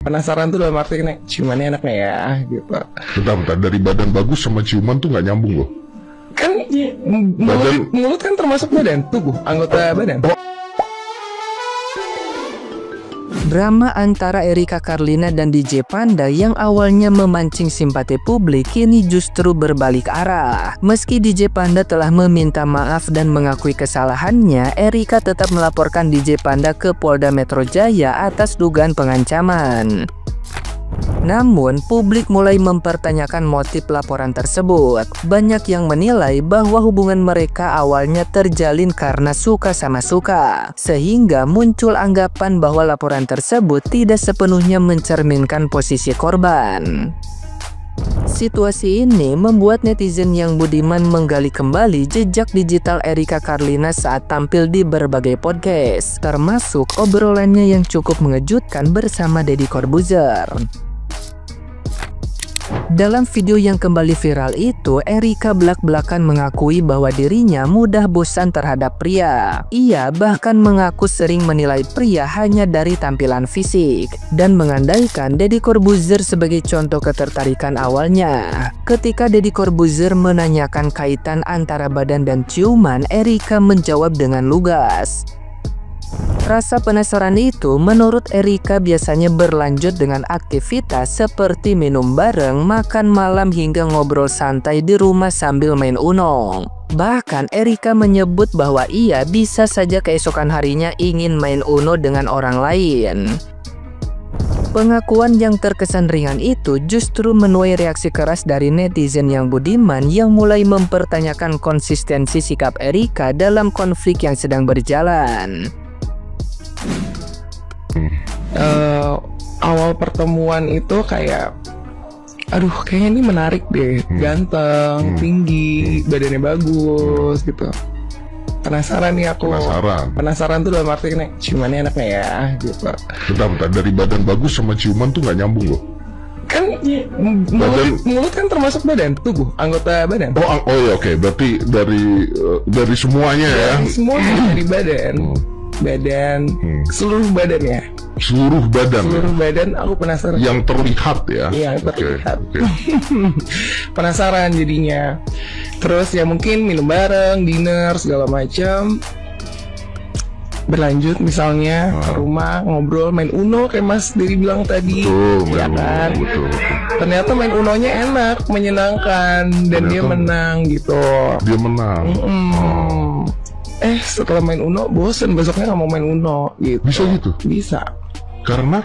Penasaran tuh dalam arti nih, ciumannya enaknya ya gitu. Bentar, dari badan bagus sama ciuman tuh nggak nyambung loh. Kan mulut kan termasuk badan, tubuh, anggota badan. Drama antara Erika Carlina dan DJ Panda yang awalnya memancing simpati publik kini justru berbalik arah. Meski DJ Panda telah meminta maaf dan mengakui kesalahannya, Erika tetap melaporkan DJ Panda ke Polda Metro Jaya atas dugaan pengancaman. Namun, publik mulai mempertanyakan motif laporan tersebut. Banyak yang menilai bahwa hubungan mereka awalnya terjalin karena suka sama suka, sehingga muncul anggapan bahwa laporan tersebut tidak sepenuhnya mencerminkan posisi korban. Situasi ini membuat netizen yang budiman menggali kembali jejak digital Erika Carlina saat tampil di berbagai podcast, termasuk obrolannya yang cukup mengejutkan bersama Deddy Corbuzier. Dalam video yang kembali viral itu, Erika belak-belakan mengakui bahwa dirinya mudah bosan terhadap pria. Ia bahkan mengaku sering menilai pria hanya dari tampilan fisik, dan mengandaikan Deddy Corbuzier sebagai contoh ketertarikan awalnya. Ketika Deddy Corbuzier menanyakan kaitan antara badan dan ciuman, Erika menjawab dengan lugas. Rasa penasaran itu menurut Erika biasanya berlanjut dengan aktivitas seperti minum bareng, makan malam hingga ngobrol santai di rumah sambil main Uno. Bahkan Erika menyebut bahwa ia bisa saja keesokan harinya ingin main Uno dengan orang lain. Pengakuan yang terkesan ringan itu justru menuai reaksi keras dari netizen yang budiman yang mulai mempertanyakan konsistensi sikap Erika dalam konflik yang sedang berjalan. Awal pertemuan itu kayak, aduh kayaknya ini menarik deh, ganteng, tinggi, badannya bagus gitu. Penasaran nih aku. Penasaran tuh dalam arti nih, ciumannya enaknya ya gitu. Bentar, dari badan bagus sama ciuman tuh nggak nyambung loh. Kan mulut kan termasuk badan, tubuh, anggota badan. Oh ya, oke. Berarti dari semuanya ya. Semuanya dari badan. Seluruh badan ya. Seluruh badan aku penasaran. Yang terlihat ya. Iya, terlihat. Penasaran jadinya. Terus ya mungkin minum bareng, dinner segala macam. Berlanjut misalnya ke rumah ngobrol, main Uno kayak Mas Deddy bilang tadi. Betul, ya kan? Betul. Ternyata main Unonya enak, menyenangkan, dan dia menang gitu. Dia menang. Setelah main Uno bosen, besoknya nggak mau main Uno gitu. Bisa gitu? Bisa. Karena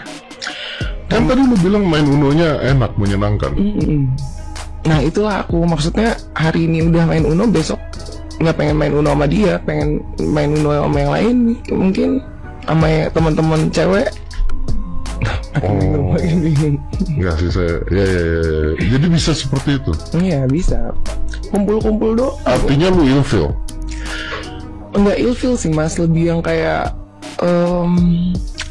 kan tadi lu bilang main Unonya enak, menyenangkan. Nah itulah aku maksudnya, hari ini udah main Uno, besok nggak pengen main Uno sama dia, pengen main Uno sama yang lain, mungkin sama teman-teman cewek. Enggak sih saya. Ya. Jadi bisa seperti itu. Iya bisa. Kumpul-kumpul doang. Artinya lu ilfeel? Enggak ilfeel sih Mas, lebih yang kayak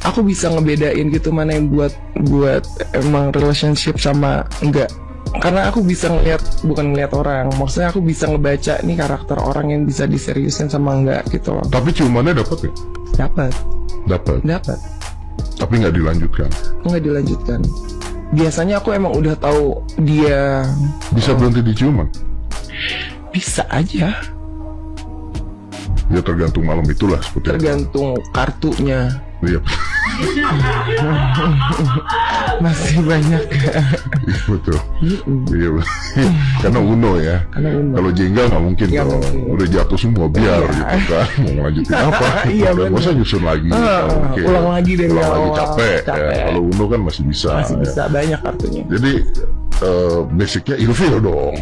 aku bisa ngebedain gitu mana yang buat emang relationship sama enggak. Karena aku bisa bukan ngeliat orang, maksudnya aku bisa ngebaca nih karakter orang yang bisa diseriusin sama enggak gitu loh. Tapi ciumannya dapat ya? Dapat. Tapi nggak dilanjutkan. Biasanya aku emang udah tahu dia bisa berhenti di ciuman. Bisa aja. Ya tergantung malam itulah, seperti tergantung kartunya. Iya. Masih banyak. Betul. Iya. Karena Uno ya. Kalau jenggal nggak mungkin kalau udah jatuh semua biar gitu kan. Mau ngelanjutin apa? Iya benar. Masa nyusun lagi? Ulang lagi dari awal. Capek. Ya. Kalau Uno kan masih bisa. Banyak kartunya. Jadi basicnya ilfeel dong.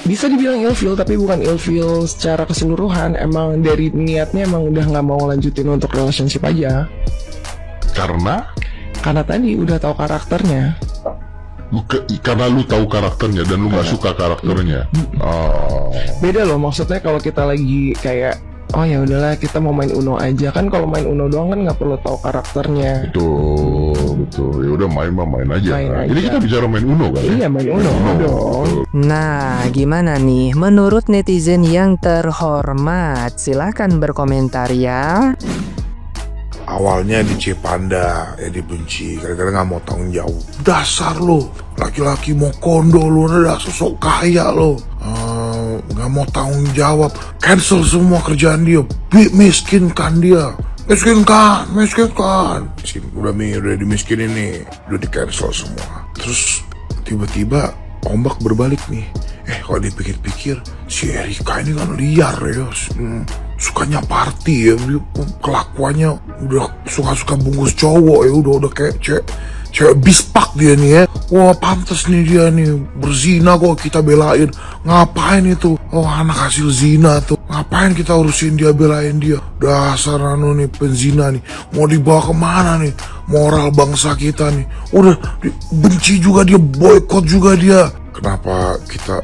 Bisa dibilang ilfeel, tapi bukan ilfeel secara keseluruhan. Emang dari niatnya emang udah nggak mau lanjutin untuk relationship aja. Karena tadi udah tahu karakternya. Karena lu tahu karakternya dan lu nggak suka karakternya. Beda loh, maksudnya kalau kita lagi kayak, oh ya udahlah kita mau main Uno aja, kan kalau main Uno doang kan nggak perlu tahu karakternya. Betul. Ya udah main aja. Ini kita bicara main Uno kan? Iya, main Uno dong. Nah, gimana nih menurut netizen yang terhormat? Silahkan berkomentar ya. awalnya di Cepanda ya dibenci, gara-gara nggak mau tanggung jawab. Dasar lo, laki-laki mau kondo lo, udah sosok kaya lo, nggak mau tanggung jawab, cancel semua kerjaan dia, miskinkan dia. Miskin kan, udah dimiskinin nih, udah di cancel semua. Terus tiba-tiba ombak berbalik nih. Kalau dipikir-pikir, si Erika ini kan liar ya, sukanya party ya, kelakuannya udah suka-suka bungkus cowok ya, udah kayak cewek bispak dia nih ya. Wah pantas nih dia nih, berzina kok kita belain. Ngapain itu? Oh anak hasil zina tuh. Ngapain kita urusin dia, belain dia? Dasar nih penzina nih. Mau dibawa kemana nih? Moral bangsa kita nih. Udah benci juga dia, boykot juga dia. Kenapa kita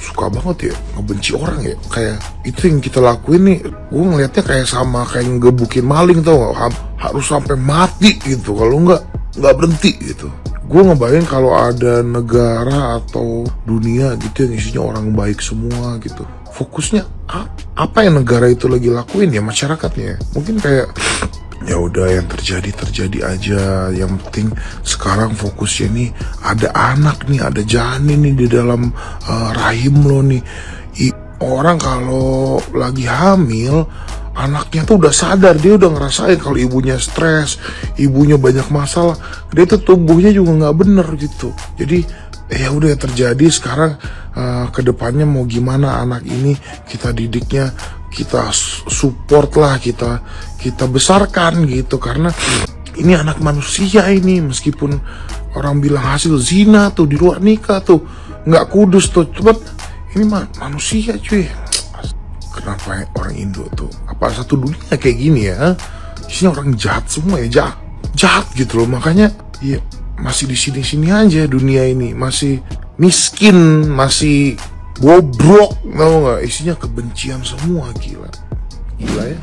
suka banget ya ngebenci orang ya? Kayak itu yang kita lakuin nih, gue ngeliatnya kayak sama kayak ngegebukin maling, tau gak? Harus sampai mati gitu, kalau nggak berhenti gitu. Gue ngebayang kalau ada negara atau dunia gitu yang isinya orang baik semua gitu, fokusnya apa yang negara itu lagi lakuin ya masyarakatnya. Mungkin kayak ya udah yang terjadi aja, yang penting sekarang fokusnya nih ada anak nih, ada janin nih di dalam rahim lo nih. Orang kalau lagi hamil, anaknya tuh udah sadar, dia udah ngerasain kalau ibunya stres, ibunya banyak masalah, dia tuh tubuhnya juga nggak bener gitu. Jadi ya udah terjadi sekarang, kedepannya mau gimana anak ini kita didiknya, kita support lah, kita besarkan gitu, karena ini anak manusia ini, meskipun orang bilang hasil zina tuh di luar nikah tuh nggak kudus tuh, coba ini manusia cuy. Kenapa orang Indo tuh, apa satu dunia kayak gini ya? Isinya orang jahat semua ya, jahat gitu loh. Makanya ya masih di sini aja dunia ini, masih miskin, masih bobrok, tau nggak? Isinya kebencian semua, gila ya.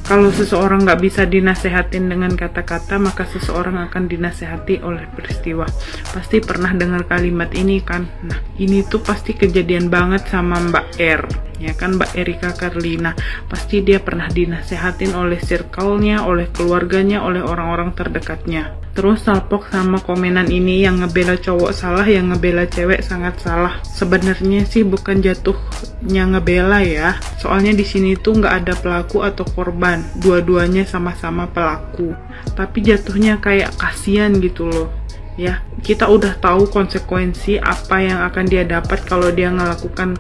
Kalau seseorang nggak bisa dinasehatin dengan kata-kata, maka seseorang akan dinasehati oleh peristiwa. Pasti pernah dengar kalimat ini kan? Nah, ini tuh pasti kejadian banget sama Mbak R, ya kan, Mbak Erika Carlina. Pasti dia pernah dinasehatin oleh circle-nya, oleh keluarganya, oleh orang-orang terdekatnya. Terus salpok sama komenan ini, yang ngebela cowok salah, yang ngebela cewek sangat salah. Sebenarnya sih bukan jatuhnya ngebela ya, soalnya di sini tuh nggak ada pelaku atau korban, dua-duanya sama-sama pelaku. Tapi jatuhnya kayak kasihan gitu loh. Ya, kita udah tahu konsekuensi apa yang akan dia dapat kalau dia ngelakukan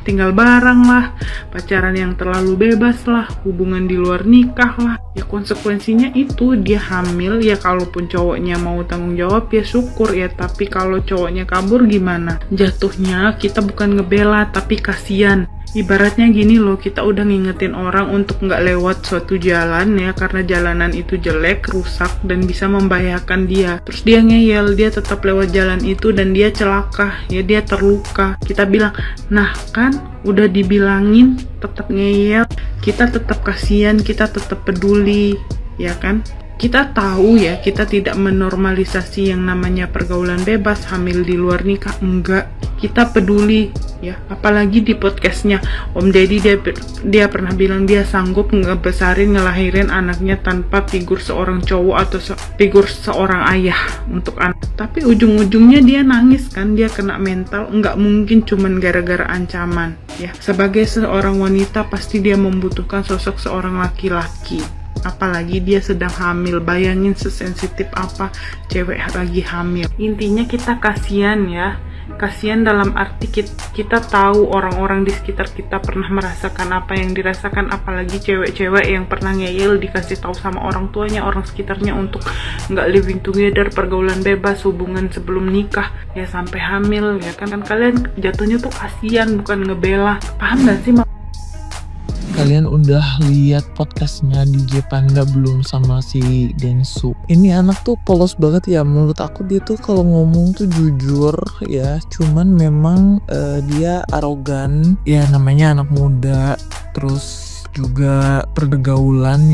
tinggal bareng lah, pacaran yang terlalu bebas lah, hubungan di luar nikah lah. Ya konsekuensinya itu dia hamil. Ya kalaupun cowoknya mau tanggung jawab ya syukur ya, tapi kalau cowoknya kabur gimana? Jatuhnya kita bukan ngebela tapi kasihan. Ibaratnya gini loh, kita udah ngingetin orang untuk nggak lewat suatu jalan ya, karena jalanan itu jelek, rusak, dan bisa membahayakan dia. Terus dia ngeyel, dia tetap lewat jalan itu dan dia celaka, ya dia terluka. Kita bilang, nah kan udah dibilangin tetap ngeyel, kita tetap kasihan, kita tetap peduli, ya kan? Kita tahu ya, kita tidak menormalisasi yang namanya pergaulan bebas, hamil di luar nikah, enggak. Kita peduli ya, apalagi di podcastnya Om Deddy, dia pernah bilang dia sanggup ngebesarin, ngelahirin anaknya tanpa figur seorang cowok atau figur seorang ayah untuk anak. Tapi ujung-ujungnya dia nangis kan, dia kena mental, nggak mungkin cuman gara-gara ancaman ya. Sebagai seorang wanita pasti dia membutuhkan sosok seorang laki-laki. Apalagi dia sedang hamil, bayangin sesensitif apa cewek lagi hamil. Intinya kita kasihan ya, kasihan dalam arti kita tahu orang-orang di sekitar kita pernah merasakan apa yang dirasakan, apalagi cewek-cewek yang pernah ngeyel dikasih tahu sama orang tuanya, orang sekitarnya untuk nggak living together, pergaulan bebas, hubungan sebelum nikah ya sampai hamil ya kan kalian jatuhnya tuh kasihan, bukan ngebela. Paham gak sih? Kalian udah lihat podcastnya DJ Panda belum sama si Densu? Ini anak tuh polos banget ya, menurut aku. Dia tuh kalau ngomong tuh jujur ya, cuman memang dia arogan ya, namanya anak muda. Terus juga pergaulan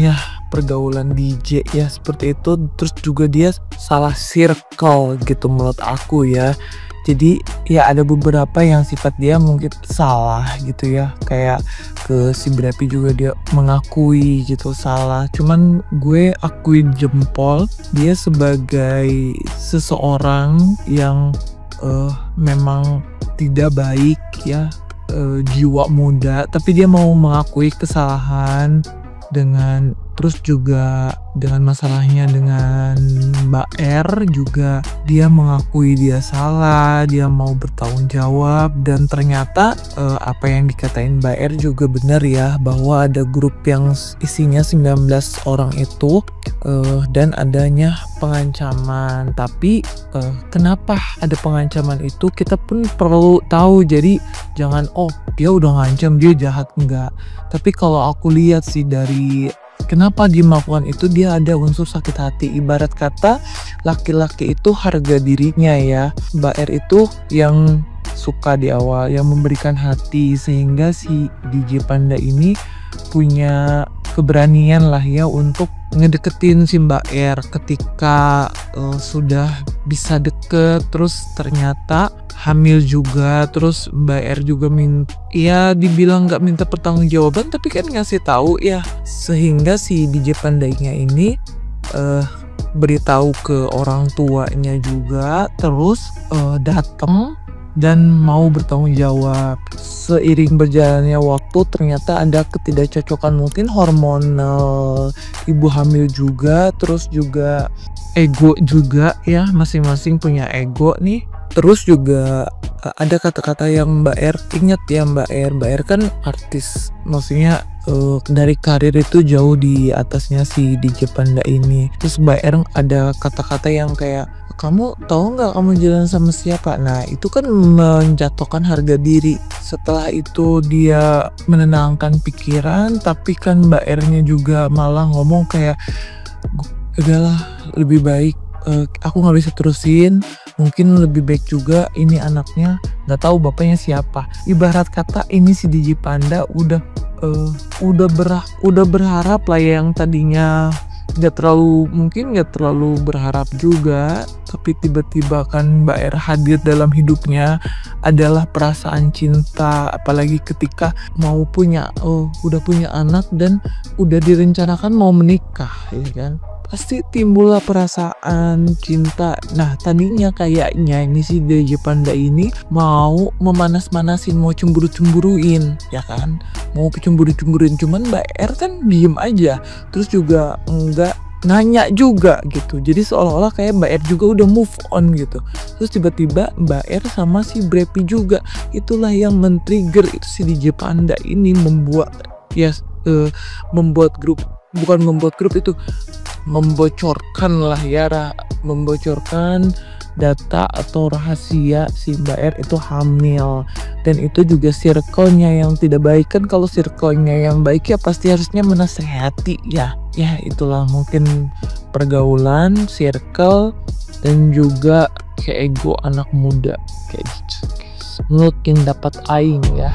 DJ ya seperti itu. Terus juga dia salah circle gitu menurut aku ya. Jadi ya ada beberapa yang sifat dia mungkin salah gitu ya, kayak ke si Brapi juga dia mengakui gitu salah. Cuman gue akuin jempol dia sebagai seseorang yang memang tidak baik ya, jiwa muda, tapi dia mau mengakui kesalahan dengan terus juga dengan masalahnya dengan Mbak R juga dia mengakui dia salah, dia mau bertanggung jawab, dan ternyata apa yang dikatain Mbak R juga benar ya, bahwa ada grup yang isinya 19 orang itu dan adanya pengancaman. Tapi kenapa ada pengancaman itu kita pun perlu tahu, jadi jangan dia udah ngancam dia jahat, enggak. Tapi kalau aku lihat sih dari kenapa dia melakukan itu, dia ada unsur sakit hati. Ibarat kata laki-laki itu harga dirinya ya, Mbak R itu yang suka di awal, yang memberikan hati, sehingga si DJ Panda ini punya keberanian lah ya untuk ngedeketin si Mbak R. Ketika sudah bisa deket, terus ternyata hamil juga, terus Mbak R juga ya dibilang nggak minta pertanggungjawaban, tapi kan ngasih tahu ya, sehingga si DJ Pandainya ini beritahu ke orang tuanya juga, terus datang dan mau bertanggung jawab. Seiring berjalannya waktu ternyata ada ketidakcocokan, mungkin hormonal ibu hamil juga, terus juga ego juga ya, masing-masing punya ego nih. Terus juga ada kata-kata yang Mbak R ingat ya, Mbak R kan artis, maksudnya dari karir itu jauh di atasnya si DJ Panda ini. Terus Mbak R ada kata-kata yang kayak, kamu tahu nggak kamu jalan sama siapa? Nah itu kan menjatuhkan harga diri. Setelah itu dia menenangkan pikiran, tapi kan Mbak R-nya juga malah ngomong kayak, udahlah lebih baik aku nggak bisa terusin, mungkin lebih baik juga ini anaknya nggak tahu bapaknya siapa. Ibarat kata ini si DJ Panda udah berharap lah ya, yang tadinya nggak terlalu berharap juga, tapi tiba-tiba kan Mbak R hadir dalam hidupnya adalah perasaan cinta, apalagi ketika udah punya anak dan udah direncanakan mau menikah ya kan, pasti timbullah perasaan cinta. Nah tadinya kayaknya ini si DJ Panda ini mau memanas-manasin, mau cemburu-cemburuin ya kan, mau cemburu-cemburuin, cuman Mbak R kan diem aja, terus juga enggak nanya juga gitu. Jadi seolah-olah kayak Mbak R juga udah move on gitu. Terus tiba-tiba Mbak R sama si Brapi juga, itulah yang men-trigger itu si DJ Panda ini membuat membocorkan lah ya, membocorkan data atau rahasia si Mbak R itu hamil. Dan itu juga circle-nya yang tidak baik. Kan kalau circle-nya yang baik ya pasti harusnya menasehati ya. Ya itulah mungkin pergaulan, circle, dan juga kayak ego anak muda kayak gitu. Menurut yang dapat aing ya.